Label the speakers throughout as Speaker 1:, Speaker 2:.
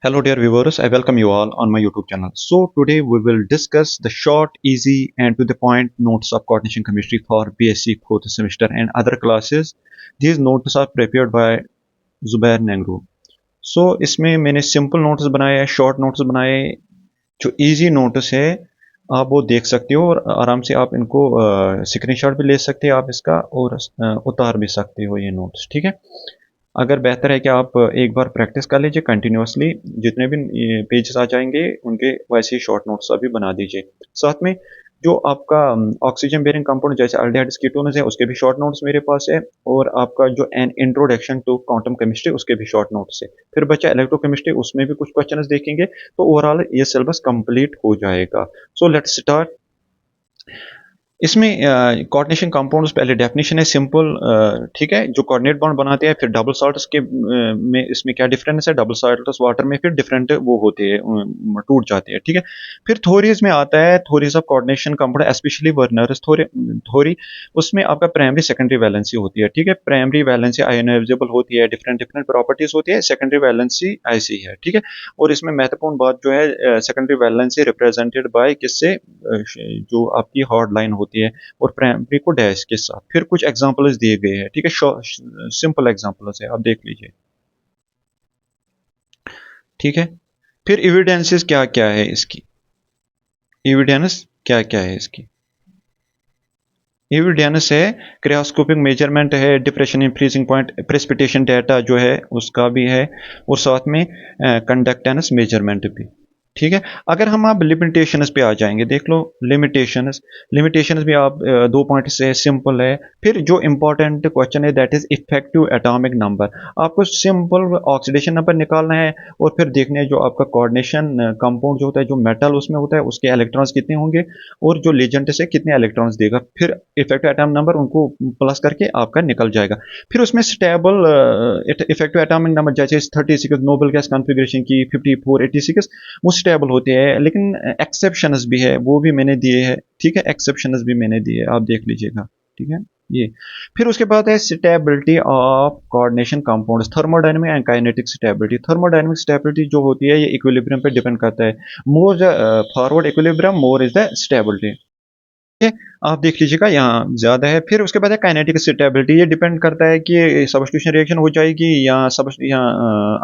Speaker 1: Hello, dear viewers. I welcome you all on my YouTube channel. So, today we will discuss the short, easy, and to the point notes of coordination chemistry for BSc fourth semester and other classes. These notes are prepared by Zubair Nangru. So, इसमें मैंने simple notes बनाए हैं, short notes बनाए। जो easy notes है आप वो देख सकते हो और आराम से आप इनको स्क्रीनशॉट भी ले सकते हैं आप इसका और उतार भी सकते हो ये नोट्स। ठीक है, अगर बेहतर है कि आप एक बार प्रैक्टिस कर लीजिए कंटिन्यूअसली, जितने भी पेजेस आ जाएंगे उनके वैसे ही शॉर्ट नोट्स अभी बना दीजिए। साथ में जो आपका ऑक्सीजन बेरिंग कंपाउंड जैसे अल्डिहाइड्स कीटोन्स है उसके भी शॉर्ट नोट्स मेरे पास है, और आपका जो an introduction to quantum chemistry उसके भी शॉर्ट नोट्स है। फिर बचा इलेक्ट्रोकेमिस्ट्री, उसमें भी कुछ क्वेश्चंस देखेंगे तो ओवरऑल ये सिलेबस कंप्लीट हो जाएगा। So let's start. इसमें कोऑर्डिनेशन कंपाउंड्स पहले डेफिनेशन है सिंपल। ठीक है, जो कोऑर्डिनेट बॉन्ड बनाते हैं, फिर डबल सॉल्ट्स के में इसमें क्या डिफरेंस है, डबल सॉल्ट्स वाटर में फिर डिफरेंट वो होते हैं, टूट जाते हैं। ठीक है, फिर थ्योरीज में आता है, theories of coordination compound specially Werner's theory. उसमें आपका प्राइमरी सेकेंडरी वैलेंसी होती है। ठीक है, प्राइमरी वैलेंसी आयोनाइजेबल होती है, डिफरेंट डिफरेंट प्रॉपर्टीज होती है। सेकेंडरी वैलेंसी ऐसी है। ठीक है, और इसमें महत्वपूर्ण बात जो है, सेकेंडरी वैलेंसी रिप्रेजेंटेड बाय किससे, जो आपकी हॉट लाइन होती है, और प्राइमरी को डैश के साथ। फिर कुछ एग्जांपल्स दिए गए हैं। ठीक है, सिंपल एग्जांपल्स है, आप देख लीजिए। ठीक है, फिर एविडेंसेस क्या क्या है इसकी, एविडेंस क्या क्या है इसकी। एविडेंस है क्रायोस्कोपिक मेजरमेंट है, depression in freezing point, precipitation data जो है उसका भी है, और साथ में कंडक्टेंस मेजरमेंट भी। ठीक है, अगर हम आप लिमिटेशंस पे आ जाएंगे, देख लो लिमिटेशंस। लिमिटेशंस भी आप दो पॉइंट से सिंपल है। फिर जो इंपॉर्टेंट क्वेश्चन है that is effective atomic number. आपको सिंपल ऑक्सीडेशन नंबर निकालना है, और फिर देखना है जो आपका कोऑर्डिनेशन कंपाउंड जो होता है, जो मेटल उसमें होता है, उसके इलेक्ट्रॉन्स कितने होंगे, और जो लेजेंट से कितने इलेक्ट्रॉन्स देगा। फिर इफेक्टिव एटॉमिक नंबर उनको प्लस करके आपका निकल जाएगा। फिर उसमें स्टेबल इफेक्टिव एटॉमिक नंबर जैसे 36 नोबल गैस कॉन्फ़िगरेशन की 5486 वो स्टेबल होते हैं, लेकिन एक्सेप्शंस भी है, वो भी मैंने दिए हैं। ठीक है, एक्सेप्शंस भी मैंने दिए, आप देख लीजिएगा। ठीक है, ये फिर उसके बाद है stability of coordination compounds, thermodynamic and kinetic stability. Thermodynamic stability जो होती है ये इक्विलिब्रियम पे डिपेंड करता है। More forward equilibrium more is the stability. है, आप देख लीजिएगा यहाँ ज़्यादा है। फिर उसके बाद है काइनेटिक स्टेबिलिटी। ये डिपेंड करता है कि सब्स्टिट्यूशन रिएक्शन हो जाएगी या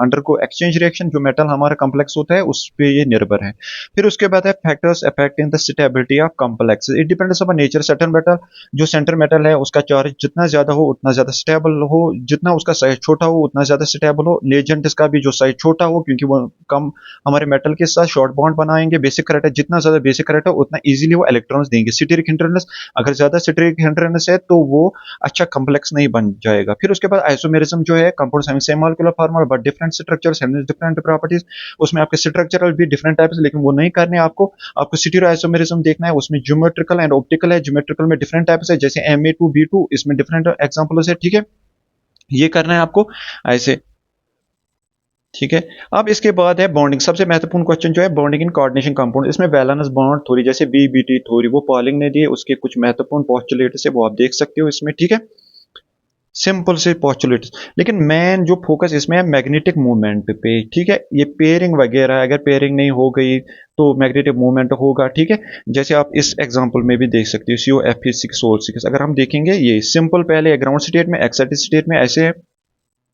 Speaker 1: अंडर को एक्सचेंज रिएक्शन, जो मेटल हमारा कॉम्प्लेक्स होता है उस पे ये निर्भर है। फिर उसके बाद है factors affecting the stability of complex. It depends upon nature. Certain metal, जो सेंटर मेटल है उसका चार्ज जितना ज़्यादा हो उतना ज़्यादा स्टेबल हो, जितना उसका साइज छोटा हो उतना ज़्यादा स्टेबल हो। लेजेंट का भी जो साइज छोटा हो, क्योंकि वो कम हमारे मेटल के साथ शॉर्ट बॉन्ड बनाएंगे। बेसिक करंट है, जितना ज़्यादा बेसिक करंट है उतना इजीली वो इलेक्ट्रॉन्स देंगे। सिटेरिक हिंड्रेंस, अगर ज्यादा सिट्रिक हिंड्रेंस है तो वो अच्छा कॉम्प्लेक्स नहीं बन जाएगा। फिर उसके बाद आइसोमेरिज्म जो है, compounds having same molecular formula but different structures having different properties. उसमें आपके स्ट्रक्चरल भी डिफरेंट टाइप्स, लेकिन वो नहीं करने आपको। आपको सिटेरो आइसोमेरिज्म देखना है, उसमें ज्योमेट्रिकल एंड ऑप्टिकल है। ज्योमेट्रिकल में डिफरेंट टाइप्स है, जैसे Ma2B2, इसमें डिफरेंट एग्जांपल्स है। ठीक है, ये करना है आपको ऐसे। ठीक है, अब इसके बाद है बॉन्डिंग। सबसे महत्वपूर्ण क्वेश्चन जो है बॉन्डिंग इन कोऑर्डिनेशन कंपाउंड। इसमें वैलेंस बॉन्ड थ्योरी जैसे बीबीटी थ्योरी, वो पॉलिंग ने दी है, उसके कुछ महत्वपूर्ण पोस्टुलेट्स है वो आप देख सकते हो इसमें। ठीक है, सिंपल से पोस्टुलेट्स, लेकिन मेन जो फोकस इसमें है मैग्नेटिक मूवमेंट पे। ठीक है, ये पेयरिंग वगैरह, अगर पेयरिंग नहीं हो गई तो मैग्नेटिक मूवमेंट होगा। ठीक है, जैसे आप इस एग्जांपल में भी देख सकते हो CO Fe6O6। अगर हम देखेंगे ये सिंपल, पहले ग्राउंड स्टेट में, एक्साइटेड स्टेट में ऐसे है।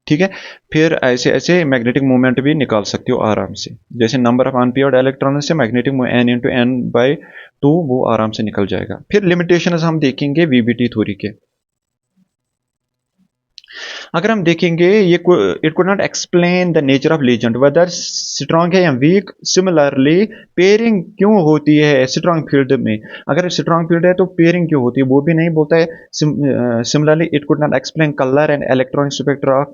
Speaker 1: ठीक है, फिर ऐसे ऐसे मैग्नेटिक मूवमेंट भी निकाल सकते हो आराम से, जैसे नंबर ऑफ अनपेयर्ड इलेक्ट्रॉन से मैग्नेटिक N × N/2 वो आराम से निकल जाएगा। फिर लिमिटेशन हम देखेंगे वीबीटी थ्योरी के। अगर हम देखेंगे ये it could not explain the nature of ligand, whether strong है या वीक। सिमिलरली पेयरिंग क्यों होती है स्ट्रांग फील्ड में, अगर स्ट्रांग फील्ड है तो पेयरिंग क्यों होती है वो भी नहीं बोलता है। Similarly it could not explain colour and electronic spectra of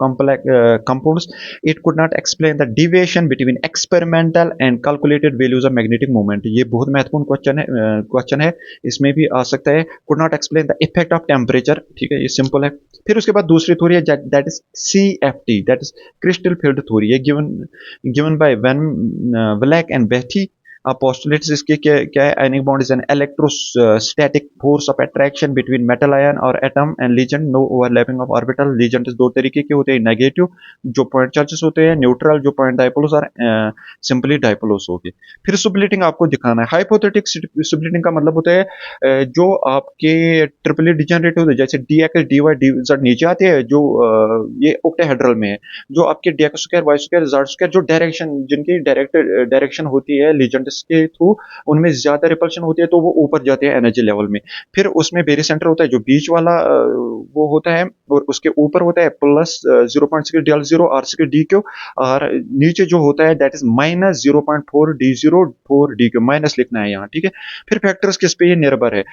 Speaker 1: compounds. It could not explain the deviation between experimental and calculated values of magnetic movement. ये बहुत महत्वपूर्ण क्वेश्चन है, इसमें भी आ सकता है। Could not explain the effect of temperature. ठीक है, ये सिंपल है। फिर उसके बाद दूसरी थ्योरी है that is CFT, that is crystal field theory. ये given by Van Vleck and Bethe. Postulates इसके क्या क्या है? Ionic bond is an electrostatic force of attraction between metal ion और atom and ligand, no overlapping of orbital. Ligand दो तरीके के होते हैं, नेगेटिव जो पॉइंट चार्जेस होते हैं, न्यूट्रल जो पॉइंट डायपोल्स और सिंपली डायपोल्स हो गए। फिर सुब्लिटिंग आपको दिखाना है। हाइपोथेटिक सुब्लिटिंग का मतलब होता है जो आपके ट्रिपली डिजेनरेट होते हैं, जैसे d x d y d z नीचे आते हैं, जो ये ओक्टाहेड्रल में है, जो आपके d x square y square z square जो डायरेक्शन जिनकी डायरेक्शन होती है लीजेंड्स के थ्रू, उनमें ज्यादा रिपल्शन होती है तो वो ऊपर जाते हैं एनर्जी लेवल में। फिर उसमें बेरी सेंटर होता है जो बीच वाला वो होता है, और उसके ऊपर होता है plus 0.6 del zero or six d q, और नीचे जो होता है that is minus 0.4 d zero 4 d q, minus लिखना है यहाँ, ठीक है। फिर फैक्टर्स किस पे ये निर्भर है?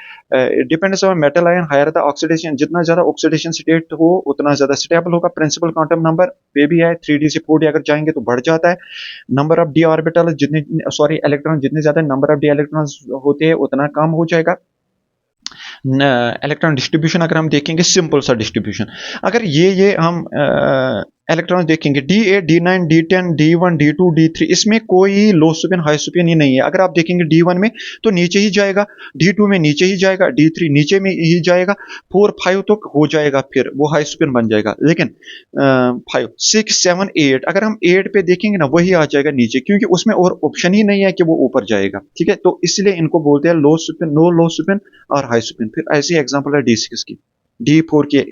Speaker 1: Depends on metal ion higher the oxidation, जितना ज्यादा ऑक्सीडेशन स्टेट हो उतना ज्यादा स्टेबल होगा। प्रिंसिपल क्वांटम नंबर पे भी है, 3D से 4D अगर जाएंगे तो बढ़ जाता है। नंबर ऑफ डी ऑर्बिटल जितने, सॉरी इलेक्ट्रॉन जितने ज्यादा नंबर ऑफ डी इलेक्ट्रॉन्स होते हैं उतना कम हो जाएगा। इलेक्ट्रॉन डिस्ट्रीब्यूशन अगर हम देखेंगे, सिंपल सा डिस्ट्रीब्यूशन, अगर ये हम इलेक्ट्रॉन देखेंगे D8 D9 D10 D1 D2 D3, इसमें कोई लो स्पिन हाई स्पिन ही नहीं है। अगर आप देखेंगे D1 में तो नीचे ही जाएगा, D2 में नीचे ही जाएगा, D3 नीचे में ही जाएगा, 4 5 तो हो जाएगा, फिर वो हाई स्पिन बन जाएगा। लेकिन 5 6 7 8 अगर हम 8 पे देखेंगे ना, वही आ जाएगा नीचे, क्योंकि उसमें और ऑप्शन ही नहीं है कि वो ऊपर जाएगा, ठीक है। तो इसलिए इनको बोलते हैं low spin, no low spin और हाई स्पिन। फिर ऐसी एग्जांपल है D6 की, D4 की,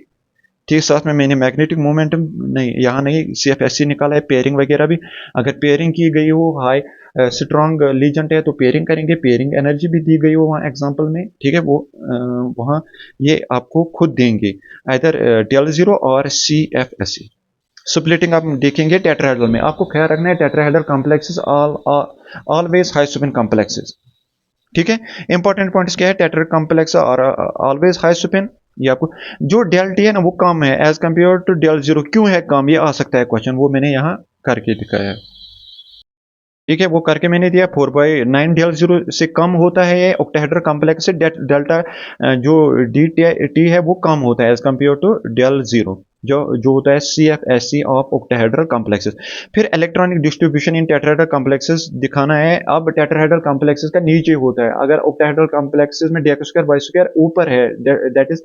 Speaker 1: ठीक, साथ में मैंने मैग्नेटिक मोमेंटम नहीं, यहाँ नहीं, CFSC निकाला है, पेयरिंग वगैरह भी। अगर पेयरिंग की गई हो, हाई स्ट्रॉन्ग लीजेंट है तो पेयरिंग करेंगे, पेयरिंग एनर्जी भी दी गई हो वहाँ एग्जांपल में, ठीक है, वो वहाँ ये आपको खुद देंगे, इधर डेल जीरो और CFSC। स्प्लिटिंग आप देखेंगे टेट्राहेड्रल में, आपको ख्याल रखना है tetrahedral complexes always high spin complexes, ठीक है। इंपॉर्टेंट पॉइंट्स क्या है? टेट्रा कॉम्प्लेक्स और ऑलवेज हाई स्पिन। ये आपको जो डेल टी है ना वो कम है as compare to del zero, क्यों है कम? ये आ सकता है क्वेश्चन, वो मैंने यहाँ करके दिखाया है, ठीक है, वो करके मैंने दिया। 4/9 डेल जीरो से कम होता है ये ऑक्टाहेड्रल कॉम्प्लेक्स से, डेल्टा जो डी टी है वो कम होता है as compare to del zero, जो जो होता है CFSC ऑफ ऑक्टाहेड्रल कॉम्प्लेक्सेस। फिर electronic distribution in tetrahedral complexes दिखाना है। अब टेट्राहेड्रल कॉम्प्लेक्सेस का नीचे होता है, अगर ऑक्टाहेड्रल कॉम्प्लेक्सेस में DX स्क्वायर वाई स्क्वायर ऊपर है, that is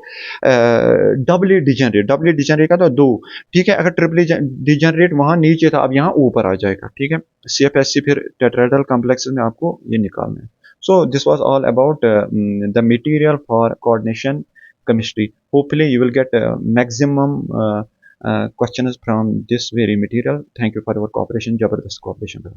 Speaker 1: Dabali degenerate, Dabali degenerate का तो दो, ठीक है। अगर ट्रिपली डिजेनरेट वहां नीचे था, अब यहाँ ऊपर आ जाएगा, ठीक है। CFSC फिर टेट्राहेड्रल कॉम्प्लेक्सेस में आपको ये निकालना है। So this was all about the material for coordination chemistry. Hopefully you will get maximum questions from this very material. Thank you for your cooperation. जबरदस्त cooperation.